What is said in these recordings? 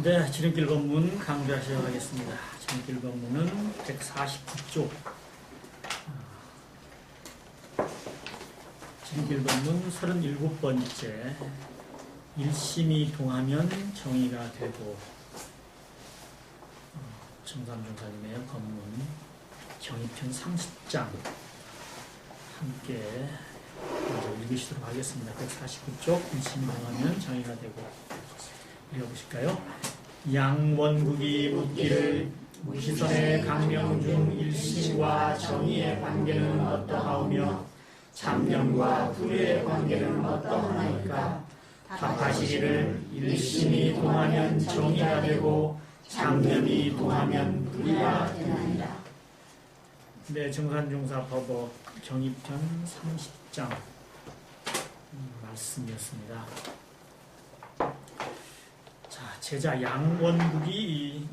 네, 지름길 법문 강좌 시작하겠습니다. 지름길 법문은 149쪽. 지름길 법문 37번째. 일심이 동하면 정의가 되고. 정삼종사님의 법문 정의편 30장 함께 먼저 읽으시도록 하겠습니다. 149쪽 일심이 동하면 정의가 되고. 읽어보실까요? 양원국이 묻기를 무시선의 강령 중 일심과 정의의 관계는 어떠하오며 참념과 불의의 관계는 어떠하나이까? 답하시기를 일심이 동하면 정의가 되고 참념이 동하면 불의가 되나니라. 네, 정산종사 법어 정의편 30장 말씀이었습니다. 자, 제자 양원국이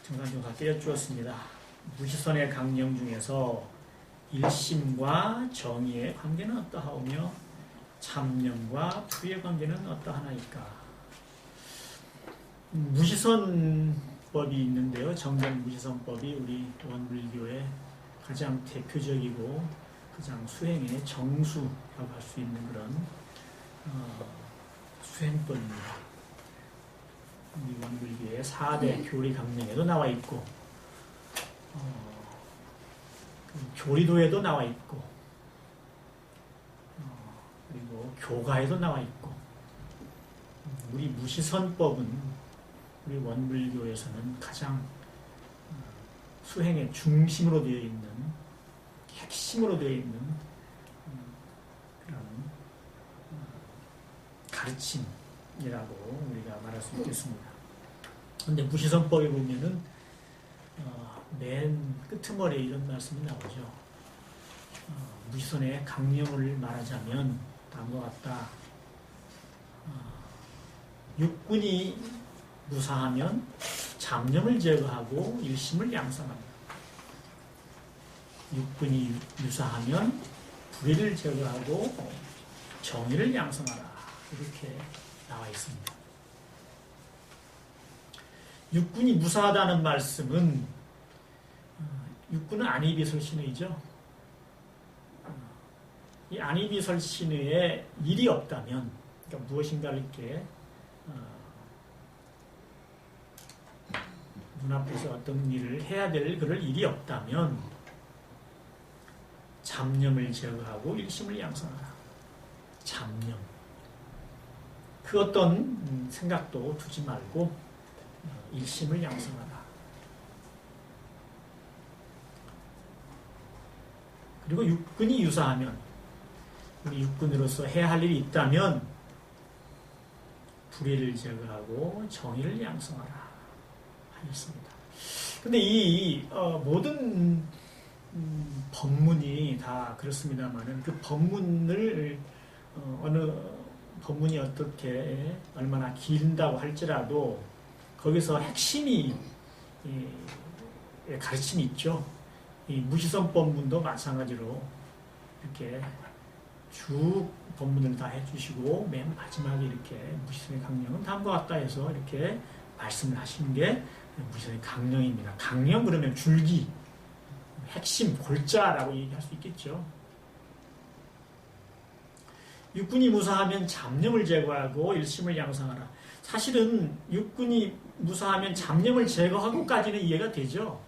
정산종사 떼어주었습니다. 무시선의 강령 중에서 일심과 정의의 관계는 어떠하오며 참념과 불의의 관계는 어떠하나이까? 무시선법이 있는데요. 정전 무시선법이 우리 원불교의 가장 대표적이고 가장 수행의 정수라고 할 수 있는 그런 수행법입니다. 우리 원불교의 4대 교리 강령에도 나와 있고 교리도에도 나와 있고 그리고 교가에도 나와 있고 우리 무시선법은 우리 원불교에서는 가장 수행의 중심으로 되어 있는 핵심으로 되어 있는 그런 가르침이라고 우리가 말할 수 있겠습니다. 그런데 무시선법에 보면은 맨 끄트머리에 이런 말씀이 나오죠. 무시선의 강령을 말하자면 다음과 같다. 육군이 무사하면 잡념을 제거하고 일심을 양성합니다. 육군이 유사하면 불의를 제거하고 정의를 양성하라. 이렇게 나와 있습니다. 육군이 무사하다는 말씀은 육군은 안이비설신의죠. 이 안이비설신의에 일이 없다면, 그러니까 무엇인가를 이렇게 눈앞에서 어떤 일을 해야 될 그럴 일이 없다면 잡념을 제거하고 일심을 양성하라. 잡념. 그 어떤 생각도 두지 말고 일심을 양성하라. 그리고 육군이 유사하면 우리 육군으로서 해야 할 일이 있다면 불의를 제거하고 정의를 양성하라 하였습니다. 근데 이 모든 법문이 다 그렇습니다만은 그 법문을 어느 법문이 어떻게 얼마나 길다고 할지라도 거기서 핵심이 가르침이 있죠. 이 무시선 법문도 마찬가지로 이렇게 쭉 법문을 다 해주시고 맨 마지막에 이렇게 무시선의 강령은 다음과 같다 해서 이렇게 말씀을 하시는 게 무시선의 강령입니다. 강령 그러면 줄기, 핵심, 골자라고 얘기할 수 있겠죠. 육군이 무사하면 잡념을 제거하고 일심을 양성하라. 사실은 육군이 무사하면 잡념을 제거하고까지는 이해가 되죠.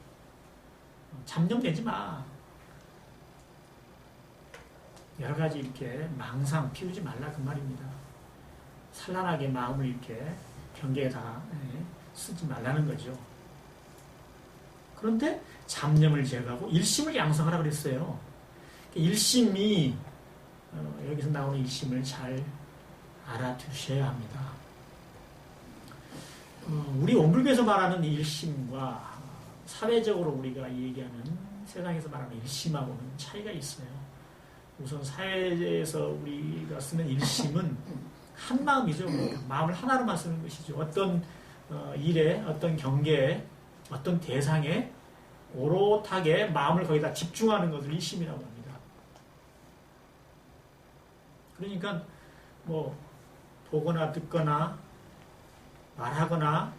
잡념 내지 마. 여러 가지 이렇게 망상 피우지 말라 그 말입니다. 산란하게 마음을 이렇게 경계에다 쓰지 말라는 거죠. 그런데 잡념을 제거하고 일심을 양성하라 그랬어요. 일심이 여기서 나오는 일심을 잘 알아두셔야 합니다. 우리 원불교에서 말하는 일심과 사회적으로 우리가 얘기하는 세상에서 말하는 일심하고는 차이가 있어요. 우선 사회에서 우리가 쓰는 일심은 한 마음이죠. 마음을 하나로만 쓰는 것이죠. 어떤 일에, 어떤 경계에, 어떤 대상에 오롯하게 마음을 거기다 집중하는 것을 일심이라고 합니다. 그러니까 보거나 듣거나 말하거나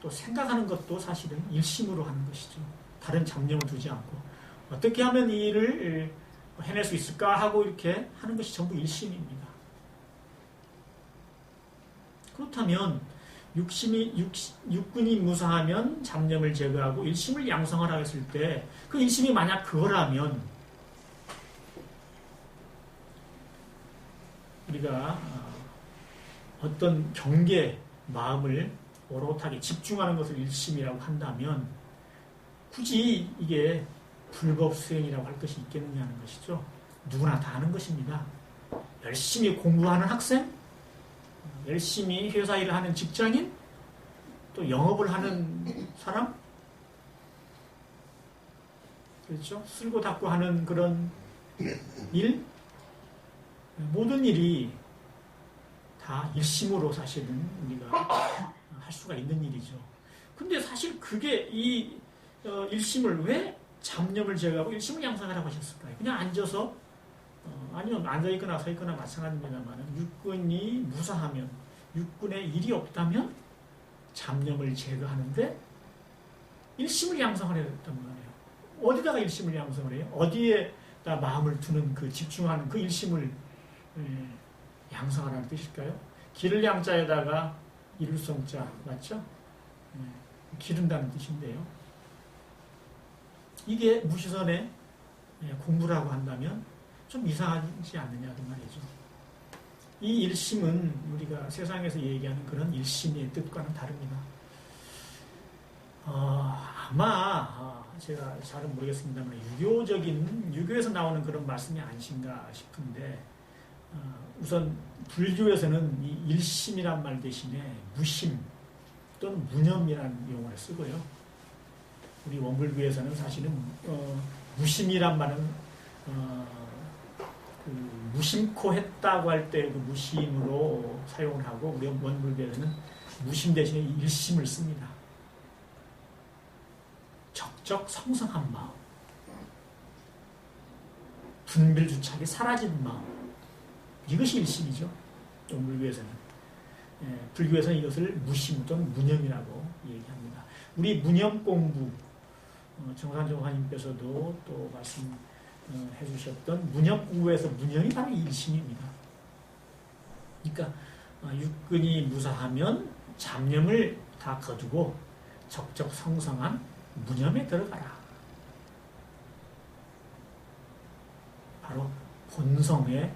또 생각하는 것도 사실은 일심으로 하는 것이죠. 다른 잡념을 두지 않고 어떻게 하면 이 일을 해낼 수 있을까 하고 이렇게 하는 것이 전부 일심입니다. 그렇다면 육군이 무사하면 잡념을 제거하고 일심을 양성하라 했을 때 그 일심이 만약 그거라면 우리가 어떤 경계, 마음을 오롯하게 집중하는 것을 일심이라고 한다면 굳이 이게 불법 수행이라고 할 것이 있겠느냐 하는 것이죠. 누구나 다 하는 것입니다. 열심히 공부하는 학생, 열심히 회사 일을 하는 직장인, 또 영업을 하는 사람, 그렇죠? 쓸고 닦고 하는 그런 일, 모든 일이 다 일심으로 사실은 우리가 할 수가 있는 일이죠. 근데 사실 그게 이 일심을 왜 잡념을 제거하고 일심을 양성하라고 하셨을까요? 그냥 앉아서 아니면 앉아있거나 서있거나 마찬가지입니다만 육군이 무사하면 육군에 일이 없다면 잡념을 제거하는데 일심을 양성하려 했단 말이에요. 어디다가 일심을 양성을 해요? 어디에다 마음을 두는 그 집중하는 그 일심을 양성하라는 뜻일까요? 기를 양자에다가 이룰성자 맞죠? 기른다는 뜻인데요. 이게 무시선의 공부라고 한다면 좀 이상하지 않느냐 그 말이죠. 이 일심은 우리가 세상에서 얘기하는 그런 일심의 뜻과는 다릅니다. 아마 제가 잘은 모르겠습니다만 유교에서 나오는 그런 말씀이 아니신가 싶은데 우선 불교에서는 이 일심이란 말 대신에 무심 또는 무념이라는 용어를 쓰고요. 우리 원불교에서는 사실은 무심이란 말은 그 무심코 했다고 할 때 그 무심으로 사용을 하고 우리 원불교에서는 무심 대신에 일심을 씁니다. 적적 성성한 마음, 분별주착이 사라진 마음, 이것이 일심이죠. 원불교에서는. 불교에서는 이것을 무심 또는 무념이라고 얘기합니다. 우리 무념 공부, 정산정화님께서도 또 말씀해 주셨던 무념 공부에서 무념이 바로 일심입니다. 그러니까 육근이 무사하면 잡념을 다 거두고 적적 성성한 무념에 들어가라. 바로 본성에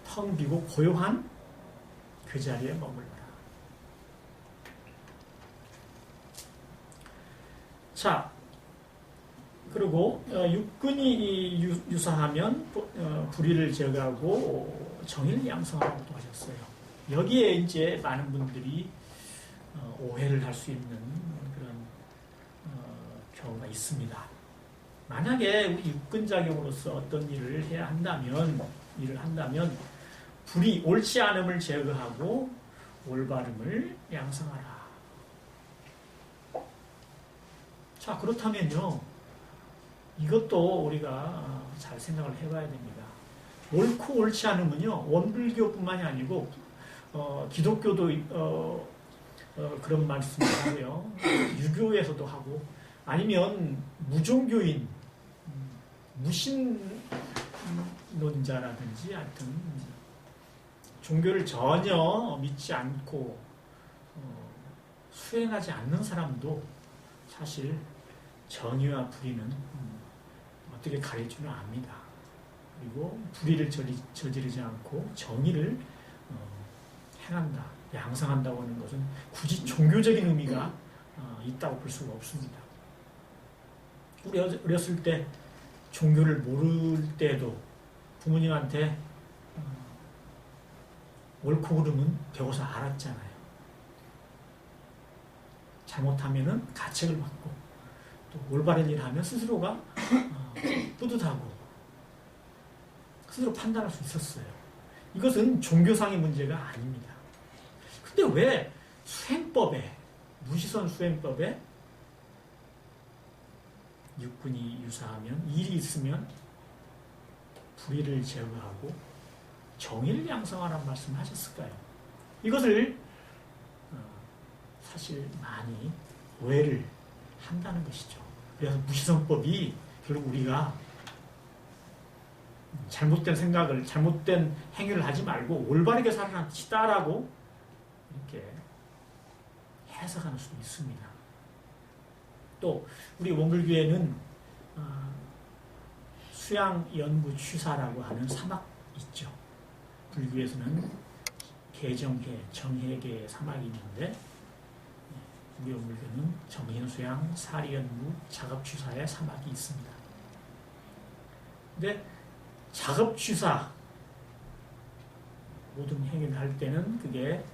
텅 비고 고요한 그 자리에 머물러라. 자, 그리고 육근이 유사하면 불의를 제거하고 정의를 양성하라고 하셨어요. 여기에 이제 많은 분들이 오해를 할 수 있는 그런 경우가 있습니다. 만약에 우리 육근작용으로서 어떤 일을 해야 한다면 불의, 옳지 않음을 제거하고 올바름을 양성하라. 자, 그렇다면요, 이것도 우리가 잘 생각을 해봐야 됩니다. 옳고 옳지 않으면요, 원불교뿐만이 아니고 기독교도 그런 말씀을 하고요, 유교에서도 하고, 아니면 무종교인, 무신론자라든지 하여튼 종교를 전혀 믿지 않고 수행하지 않는 사람도 사실 정의와 불의는 어떻게 가릴 줄은 압니다. 그리고 불의를 저지르지 않고 정의를 행한다, 양성한다고 하는 것은 굳이 종교적인 의미가 있다고 볼 수가 없습니다. 우리 어렸을 때 종교를 모를 때도 부모님한테 옳고 그름은 배워서 알았잖아요. 잘못하면은 가책을 받고 또 올바른 일을 하면 스스로가 뿌듯하고 스스로 판단할 수 있었어요. 이것은 종교상의 문제가 아닙니다. 근데 왜 수행법에, 무시선 수행법에 육군이 유사하면, 일이 있으면 불의를 제거하고 정의를 양성하라는 말씀을 하셨을까요? 이것을 사실 많이 오해를 한다는 것이죠. 그래서 무시성법이 결국 우리가 잘못된 생각을, 잘못된 행위를 하지 말고 올바르게 살아납시다라고 이렇게 해석하는 수도 있습니다. 또 우리 원불교회는 수양연구취사라고 하는 사막 있죠. 불교에서는 개정계, 정해계 사막이 있는데 우리 원불교는 정인수양, 사리연무, 작업취사의 사막이 있습니다. 근데 작업취사 모든 행위를 할 때는 그게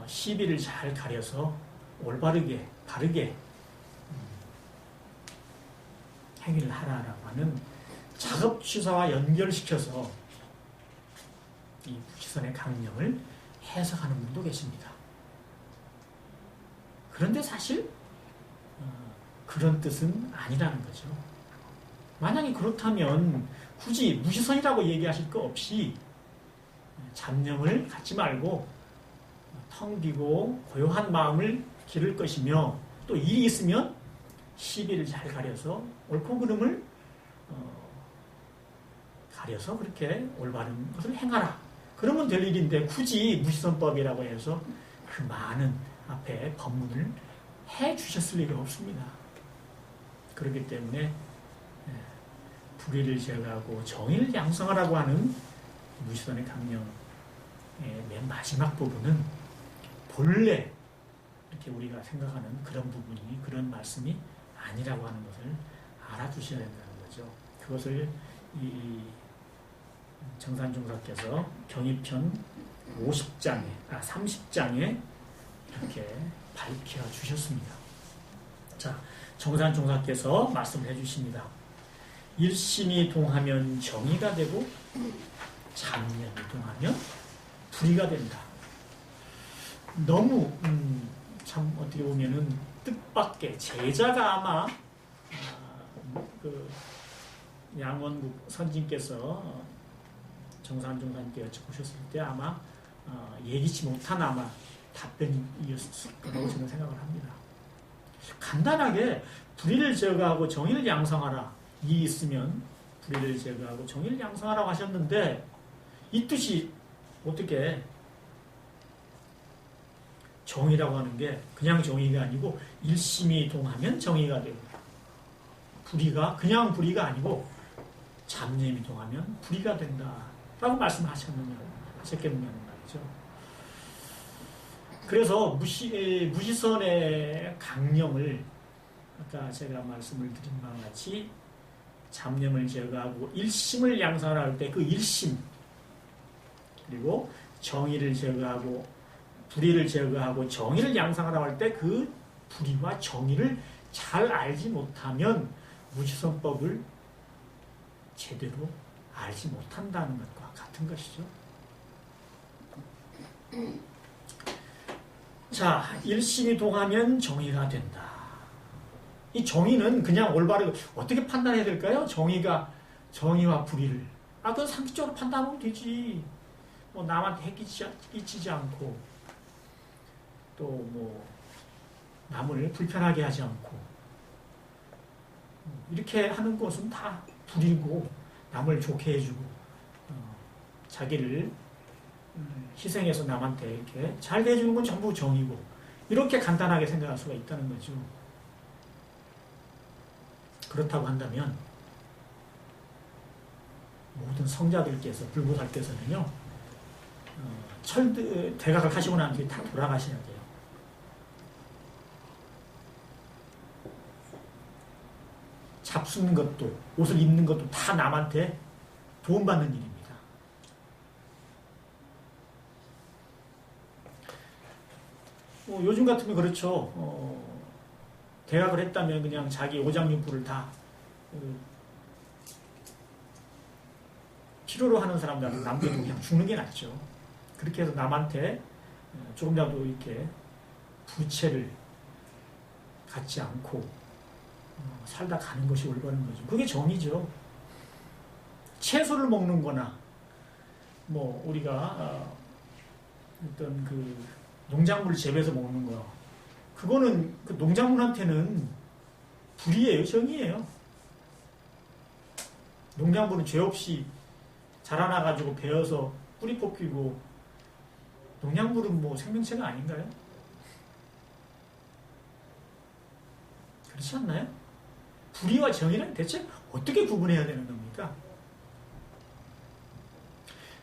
시비를 잘 가려서 올바르게, 바르게 행위를 하라라고 하는 작업취사와 연결시켜서 이 무시선의 강령을 해석하는 분도 계십니다. 그런데 사실 그런 뜻은 아니라는 거죠. 만약에 그렇다면 굳이 무시선이라고 얘기하실 거 없이 잡념을 갖지 말고 텅 비고 고요한 마음을 기를 것이며 또 일이 있으면 시비를 잘 가려서 옳고 그름을 가려서 그렇게 올바른 것을 행하라. 그러면 될 일인데 굳이 무시선법이라고 해서 그 많은 앞에 법문을 해 주셨을 리가 없습니다. 그렇기 때문에 불의를 제거하고 정의를 양성하라고 하는 무시선의 강령의 맨 마지막 부분은 본래 이렇게 우리가 생각하는 그런 부분이, 그런 말씀이 아니라고 하는 것을 알아두셔야 된다는 거죠. 그것을 이 정산종사께서 경의편 30장에 이렇게 밝혀 주셨습니다. 자, 정산종사께서 말씀을 해주십니다. 일심이 동하면 정의가 되고 잡념이 동하면 불의가 된다. 너무 참 어떻게 보면은 뜻밖의 제자가 아마 그 양원국 선진께서 정산종사님께 여쭤보셨을 때 아마 예기치 못한 아마 답변이었을 거라고 저는 생각을 합니다. 간단하게 불의를 제거하고 정의를 양성하라. 이 있으면 불의를 제거하고 정의를 양성하라고 하셨는데 이 뜻이 어떻게 정의라고 하는 게 그냥 정의가 아니고 일심이 동하면 정의가 되고 불의가 그냥 불의가 아니고 잡념이 동하면 불의가 된다라고 말씀하셨겠느냐는 말이죠. 그래서 무시선의 강령을 아까 제가 말씀을 드린 바와 같이 잡념을 제거하고 일심을 양성할 때 그 일심 그리고 정의를 제거하고 불의를 제거하고 정의를 양성하라고 할 때 그 불의와 정의를 잘 알지 못하면 무시선법을 제대로 알지 못한다는 것과 같은 것이죠. 자, 일심이 동하면 정의가 된다. 이 정의는 그냥 올바르게 어떻게 판단해야 될까요? 정의와 불의를. 그건 상식적으로 판단하면 되지. 뭐 남한테 끼치지 않고 또 뭐 남을 불편하게 하지 않고 이렇게 하는 것은 다 불이고 남을 좋게 해주고 자기를 희생해서 남한테 이렇게 잘 대해주는 건 전부 정이고 이렇게 간단하게 생각할 수가 있다는 거죠. 그렇다고 한다면 모든 성자들께서 불보살께서는요 대각을 하시고 난 뒤에 다 돌아가셔야 돼요. 잡수는 것도 옷을 입는 것도 다 남한테 도움받는 일입니다. 요즘 같으면 그렇죠. 대학을 했다면 그냥 자기 오장육부를 다 필요로 하는 사람들은 남겨두고 그냥 죽는 게 낫죠. 그렇게 해서 남한테 조금이라도 이렇게 부채를 갖지 않고 살다 가는 것이 올바른 거죠. 그게 정의죠. 채소를 먹는 거나 뭐 우리가 어떤 그 농작물 재배해서 먹는 거, 그거는 그 농작물한테는 불이에요, 정이에요. 농작물은 죄 없이 자라나가지고 베어서 뿌리 뽑히고, 농작물은 뭐 생명체가 아닌가요? 그렇지 않나요? 불의와 정의는 대체 어떻게 구분해야 되는 겁니까?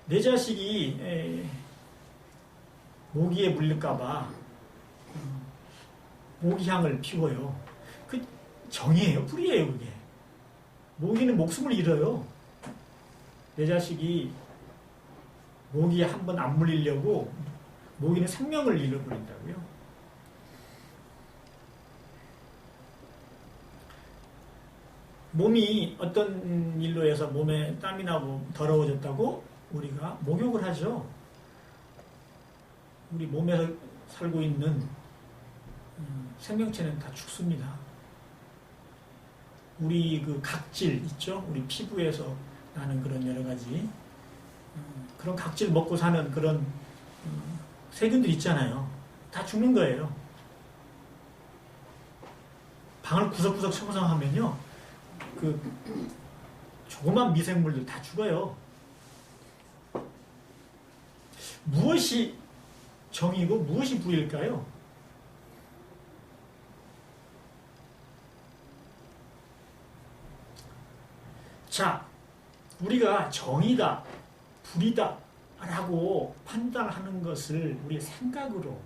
내 자식이 모기에 물릴까봐 모기향을 피워요. 그 정의예요? 불의예요, 그게? 모기는 목숨을 잃어요. 내 자식이 모기에 한 번 안 물리려고 모기는 생명을 잃어버린다고요. 몸이 어떤 일로 해서 몸에 땀이 나고 더러워졌다고 우리가 목욕을 하죠. 우리 몸에서 살고 있는 생명체는 다 죽습니다. 우리 그 각질 있죠? 우리 피부에서 나는 그런 여러 가지 그런 각질 먹고 사는 그런 세균들 있잖아요. 다 죽는 거예요. 방을 구석구석 청소하면요, 그 조그만 미생물들 다 죽어요. 무엇이 정이고 무엇이 불일까요? 자, 우리가 정의다, 불이다 라고 판단하는 것을 우리의 생각으로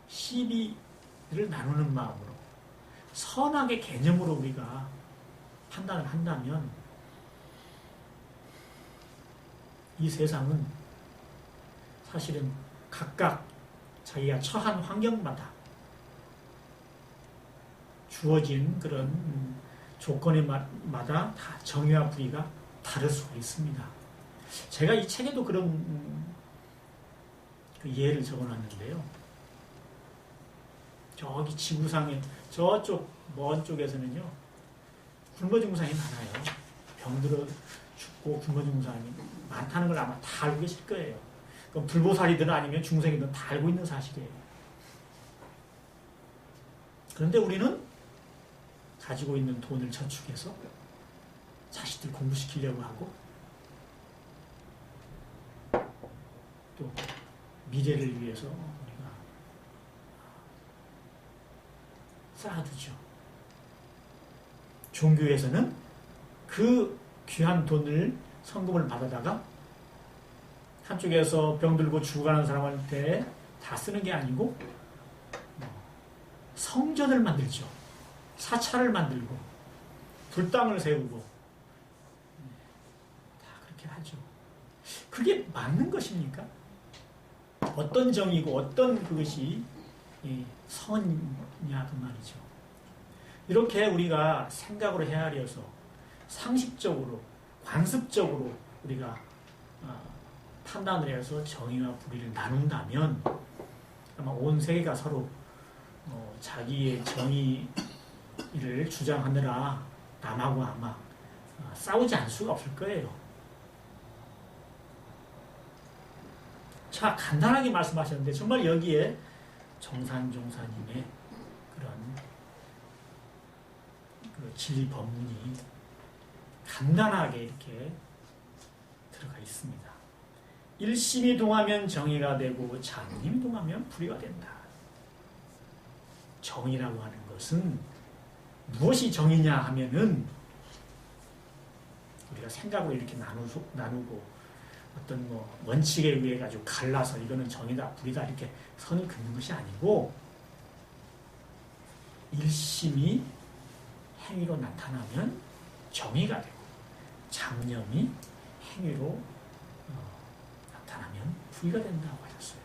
시비를 나누는 마음으로 선악의 개념으로 우리가 판단을 한다면 이 세상은 사실은 각각 자기가 처한 환경마다 주어진 그런 조건에 마다 다 정의와 불의가 다를 수가 있습니다. 제가 이 책에도 그런 그 예를 적어놨는데요. 저기 지구상에 저쪽 먼 쪽에서는요, 굶어 죽는 사람이 많아요. 병들어 죽고 굶어 죽는 사람이 많다는 걸 아마 다 알고 계실 거예요. 그럼 불보살이든 아니면 중생이든 다 알고 있는 사실이에요. 그런데 우리는 가지고 있는 돈을 저축해서 자식들 공부시키려고 하고 또 미래를 위해서 우리가 쌓아두죠. 종교에서는 그 귀한 돈을 성금을 받아다가 한쪽에서 병들고 죽어가는 사람한테 다 쓰는 게 아니고 성전을 만들죠. 사찰을 만들고 불당을 세우고 다 그렇게 하죠. 그게 맞는 것입니까? 어떤 정의고 어떤 그것이 선이냐 그 말이죠. 이렇게 우리가 생각으로 헤아려서 상식적으로 관습적으로 우리가 판단을 해서 정의와 불의를 나눈다면 아마 온 세계가 서로 자기의 정의를 주장하느라 남하고 아마 싸우지 않을 수가 없을 거예요. 자, 간단하게 말씀하셨는데 정말 여기에 정산종사님의 그런 그 진리 법문이 간단하게 이렇게 들어가 있습니다. 일심이 동하면 정의가 되고 장님이 동하면 불의가 된다. 정의라고 하는 것은 무엇이 정의냐 하면은 우리가 생각으로 이렇게 나누고 어떤 뭐 원칙에 의해 가지고 갈라서 이거는 정의다 불의다 이렇게 선을 긋는 것이 아니고 일심이 행위로 나타나면 정의가 되고 장념이 행위로 나타나면 불의가 된다고 하셨어요.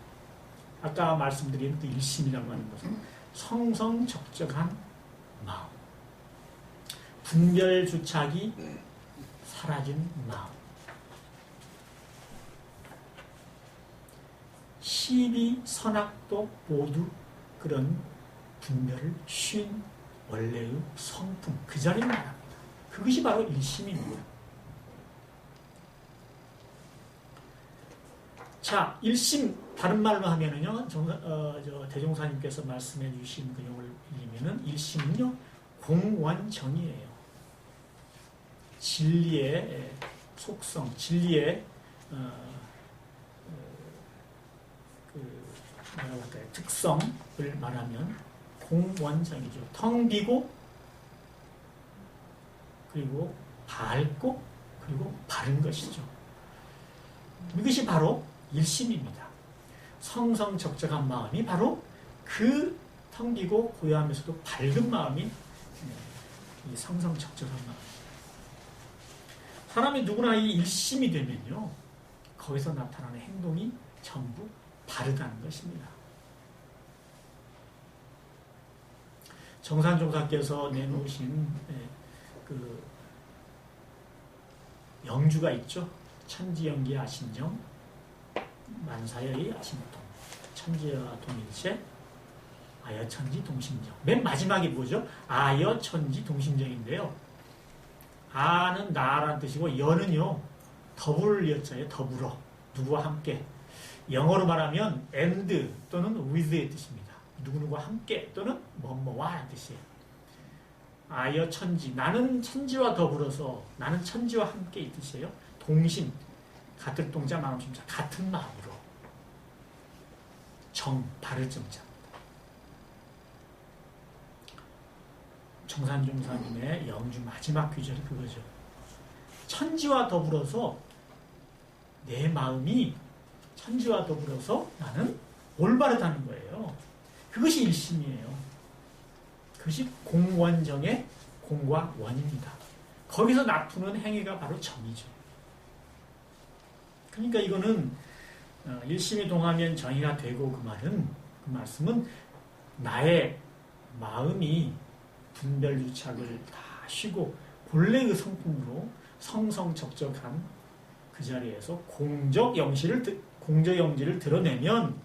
아까 말씀드린 그 일심이라고 하는 것은 성성적적한 마음, 분별주착이 사라진 마음, 시비, 선악도 모두 그런 분별을 쉰 원래의 성품, 그 자리를 말합니다. 그것이 바로 일심입니다. 자, 일심 다른 말로 하면은요, 대종사님께서 말씀해 주신 그 용어를 빌리면은 일심은요 공원정의예요. 진리의 속성, 진리의 뭐라고 할까요? 특성을 말하면 공원정의죠. 텅 비고 그리고 밝고 그리고 바른 것이죠. 이것이 바로 일심입니다. 성성적적한 마음이 바로 그 텅 비고 고요하면서도 밝은 마음이 이 성성적적한 마음. 사람이 누구나 이 일심이 되면요, 거기서 나타나는 행동이 전부 바르다는 것입니다. 정산종사께서 내놓으신 그 영주가 있죠. 천지연기 아신정, 만사여의 아신통, 천지와 동일체, 아여천지 동신정. 맨 마지막이 뭐죠? 아여천지 동신정인데요. 아는 나라는 뜻이고 여는요 더불 여자예요. 더불어, 누구와 함께. 영어로 말하면 and 또는 with의 뜻입니다. 누구누구와 함께 또는 뭐뭐와 하는 뜻이에요. 아여 천지, 나는 천지와 더불어서, 나는 천지와 함께 이 뜻이에요. 동신, 같을 동자 마음 심자, 같은 마음으로. 정, 바를 정자입니다. 정산종사님의 영주 마지막 귀절이 그거죠. 천지와 더불어서 내 마음이 천지와 더불어서 나는 올바르다는 거예요. 그것이 일심이에요. 그것이 공원정의 공과 원입니다. 거기서 나쁘는 행위가 바로 정이죠. 그러니까 이거는 일심이 동하면 정의가 되고, 그 말씀은 나의 마음이 분별유착을 다 쉬고 본래 그 성품으로 성성적적한 그 자리에서 공적영지를 드러내면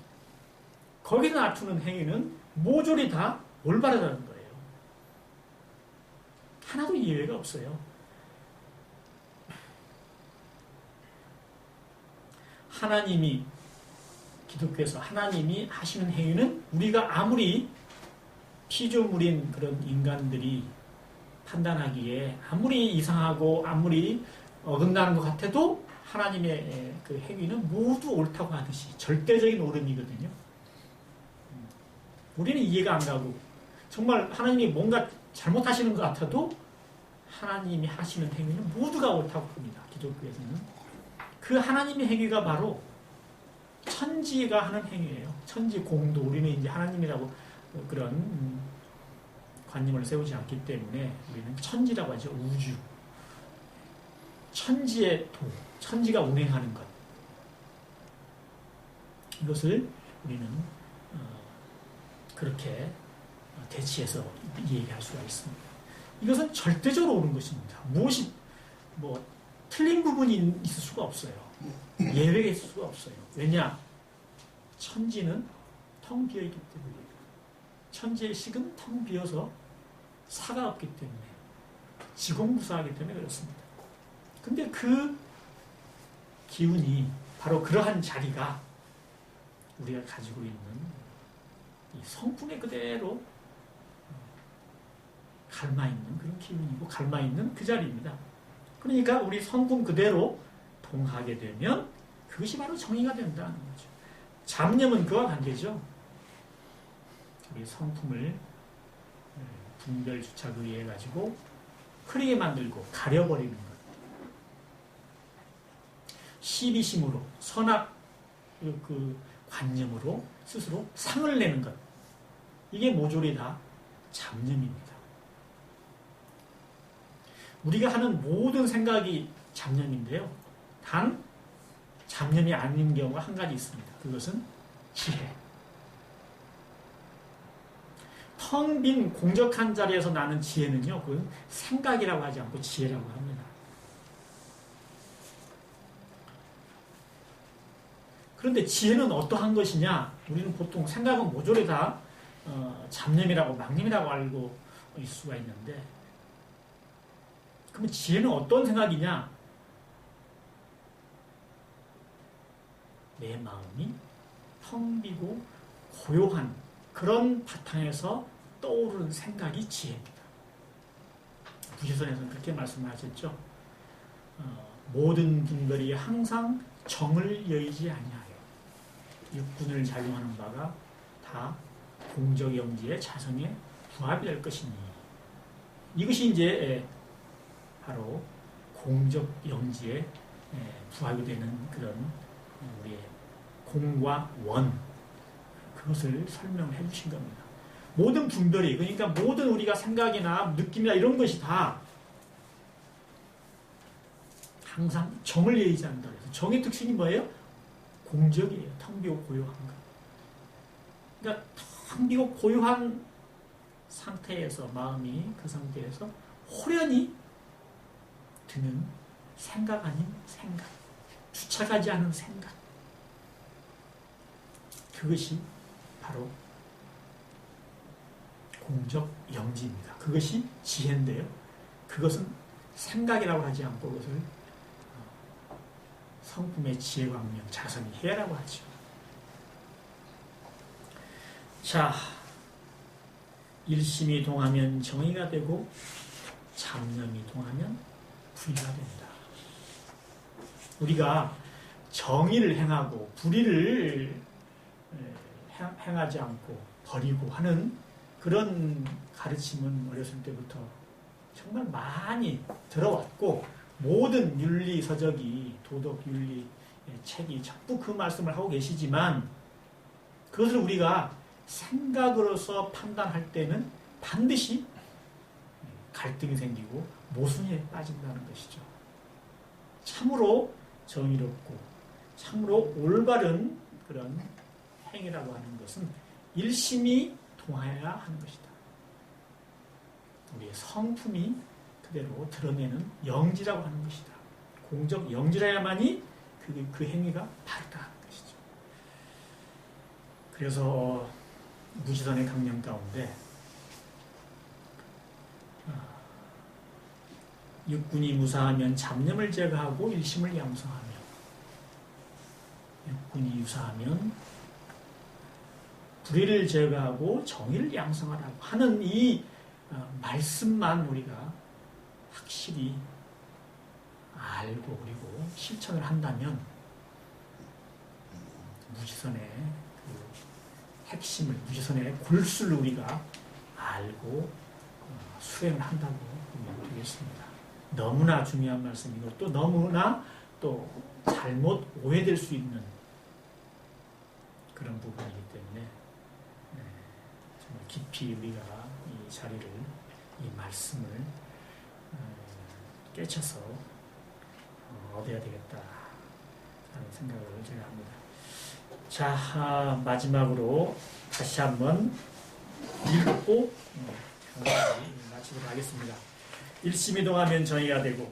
거기서 나타나는 행위는 모조리 다 올바르다는 거예요. 하나도 예외가 없어요. 하나님이, 기독교에서 하나님이 하시는 행위는 우리가 아무리 피조물인 그런 인간들이 판단하기에 아무리 이상하고 아무리 어긋나는 것 같아도 하나님의 그 행위는 모두 옳다고 하듯이 절대적인 옳음이거든요. 우리는 이해가 안 가고 정말 하나님이 뭔가 잘못하시는 것 같아도 하나님이 하시는 행위는 모두가 옳다고 봅니다. 기독교에서는. 그 하나님의 행위가 바로 천지가 하는 행위예요. 천지 공도. 우리는 이제 하나님이라고 그런 관념을 세우지 않기 때문에 우리는 천지라고 하죠. 우주. 천지의 도. 천지가 운행하는 것. 이것을 우리는 그렇게 대치해서 얘기할 수가 있습니다. 이것은 절대적으로 옳은 것입니다. 무엇이 틀린 부분이 있을 수가 없어요. 예외가 있을 수가 없어요. 왜냐? 천지는 텅 비어있기 때문에. 천지의 식은 텅 비어서 사가 없기 때문에, 지공무사하기 때문에 그렇습니다. 근데 그 기운이 바로 그러한 자리가 우리가 가지고 있는 이 성품에 그대로 갈마있는 그런 기운이고 갈마있는 그 자리입니다. 그러니까 우리 성품 그대로 동하게 되면 그것이 바로 정의가 된다는 거죠. 잡념은 그와 관계죠. 우리 성품을 분별주착에 의해 가지고 흐리게 만들고 가려버리는 것. 시비심으로, 선악 그 관념으로 스스로 상을 내는 것. 이게 모조리 다 잡념입니다. 우리가 하는 모든 생각이 잡념인데요. 단 잡념이 아닌 경우가 한 가지 있습니다. 그것은 지혜. 텅 빈 공적한 자리에서 나는 지혜는요, 그건 생각이라고 하지 않고 지혜라고 합니다. 그런데 지혜는 어떠한 것이냐? 우리는 보통 생각은 모조리 다 잡념이라고, 망념이라고 알고 있을 수가 있는데, 그러면 지혜는 어떤 생각이냐? 내 마음이 텅 비고 고요한 그런 바탕에서 떠오르는 생각이 지혜입니다. 부지선에서는 그렇게 말씀하셨죠. 모든 분들이 항상 정을 여의지 아니하여 육군을 작용하는 바가 다 공적영지의 자성에 부합이 될 것이니, 이것이 이제 바로 공적영지에 부합이 되는 그런 우리의 공과 원, 그것을 설명해 주신 겁니다. 모든 분별이, 그러니까 모든 우리가 생각이나 느낌이나 이런 것이 다 항상 정을 예의지 않는다. 그래서 정의 특징이 뭐예요? 공적이에요. 텅 비고 고요한 것. 그러니까 텅 비고 고요한 상태에서, 마음이 그 상태에서 호련히 드는 생각 아닌 생각, 주착하지 않은 생각, 그것이 바로 공적 영지입니다. 그것이 지혜인데요. 그것은 생각이라고 하지 않고 그것을 성품의 지혜광명, 자선이 해라고 하죠. 자, 일심이 동하면 정의가 되고 잡념이 동하면 불의가 된다. 우리가 정의를 행하고 불의를 행하지 않고 버리고 하는 그런 가르침은 어렸을 때부터 정말 많이 들어왔고, 모든 윤리 서적이, 도덕 윤리 책이 전부 그 말씀을 하고 계시지만, 그것을 우리가 생각으로서 판단할 때는 반드시 갈등이 생기고 모순에 빠진다는 것이죠. 참으로 정의롭고 참으로 올바른 그런 행위라고 하는 것은 일심이 동하여야 하는 것이다. 우리의 성품이 그대로 드러내는 영지라고 하는 것이다. 공적 영지라야만이 그 행위가 바르다는 것이죠. 그래서 무지선의 강령 가운데 육군이 무사하면 잡념을 제거하고 일심을 양성하며, 육군이 유사하면 불의를 제거하고 정의를 양성하라고 하는 이 말씀만 우리가 확실히 알고 그리고 실천을 한다면 무지선의 그 핵심을, 무지선의 골수를 우리가 알고 수행을 한다고 보면 되겠습니다. 너무나 중요한 말씀이고 또 너무나 또 잘못 오해될 수 있는 그런 부분이기 때문에 정말 깊이 우리가 이 자리를, 이 말씀을 깨쳐서 얻어야 되겠다 하는 생각을 제가 합니다. 자, 마지막으로 다시 한번 읽고 마치도록 하겠습니다. 일심이 동하면 정의가 되고,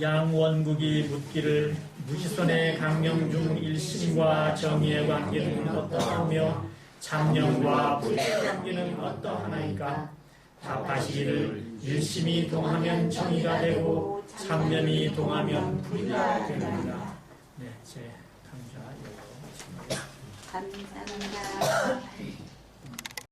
양원국이 묻기를 무지선의 강령 중 일심과 정의의 관계는 어떠하며 잡념과 불의의 관계는 어떠하나이까? 답하시기를 일심이 동하면 정의가 되고 잡념이 동하면 불의가 됩니다. 네, 제 강좌 여기로 마치겠습니다. 감사합니다.